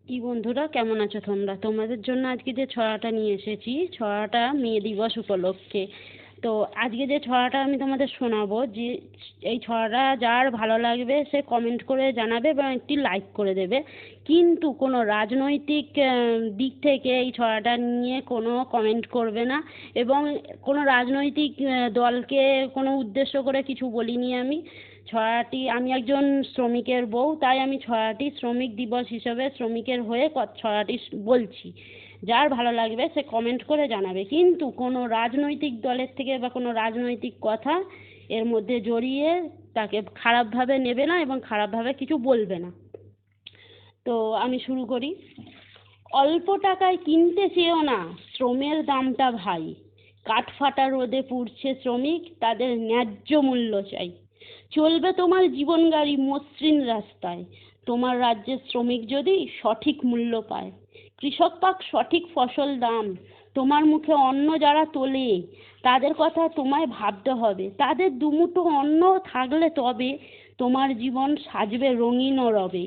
কি বন্ধুরা, কেমন আছো তোমরা? তোমাদের জন্য আজকে যে ছড়াটা নিয়ে এসেছি, ছড়াটা মে দিবস উপলক্ষে। তো আজকে যে ছড়াটা আমি তোমাদের শোনাবো, যে এই ছড়াটা যার ভালো লাগবে সে কমেন্ট করে জানাবে এবং একটি লাইক করে দেবে। কিন্তু কোনো রাজনৈতিক দিক থেকে এই ছড়াটা নিয়ে কোনো কমেন্ট করবে না, এবং কোনো রাজনৈতিক দলকে কোনো উদ্দেশ্য করে কিছু বলিনি আমি। ছড়াটি, আমি একজন শ্রমিকের বউ, তাই আমি ছড়াটি শ্রমিক দিবস হিসেবে শ্রমিকের হয়ে ছড়াটি বলছি। যার ভালো লাগবে সে কমেন্ট করে জানাবে, কিন্তু কোনো রাজনৈতিক দলের থেকে বা কোনো রাজনৈতিক কথা এর মধ্যে জড়িয়ে তাকে খারাপভাবে নেবে না এবং খারাপভাবে কিছু বলবে না। তো আমি শুরু করি। অল্প টাকায় কিনতে চেয়েও না শ্রমের দামটা ভাই। কাঠফাটা রোদে পুড়ছে শ্রমিক, তাদের ন্যায্য মূল্য চাই। চলবে তোমার জীবন গাড়ি মসৃণ রাস্তায়, তোমার রাজ্যের শ্রমিক যদি সঠিক মূল্য পায়। কৃষক পাক সঠিক ফসল দাম, তোমার মুখে অন্ন যারা তোলে তাদের কথা তোমায় ভাবতে হবে। তাদের দুমুঠো অন্ন থাকলে তবে তোমার জীবন সাজবে রঙিন রবে।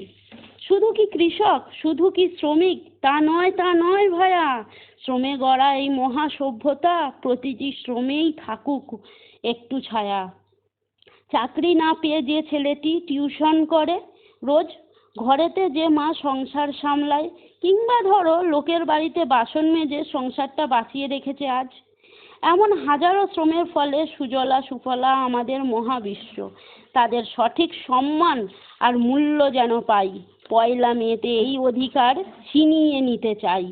শুধু কি কৃষক, শুধু কি শ্রমিক, তা নয় তা নয় ভায়া। শ্রমে গড়া এই মহা সভ্যতা, প্রতিটি শ্রমেই থাকুক একটু ছায়া। চাকরি না পেয়ে যে ছেলেটি টিউশন করে রোজ, ঘরেতে যে মা সংসার সামলায়, কিংবা ধরো লোকের বাড়িতে বাসন মেজে সংসারটা বাঁচিয়ে রেখেছে আজ, এমন হাজারো শ্রমের ফলে সুজলা সুফলা আমাদের মহাবিশ্ব। তাদের সঠিক সম্মান আর মূল্য যেন পাই। পয়লা মেতে এই অধিকার ছিনিয়ে নিতে চাই।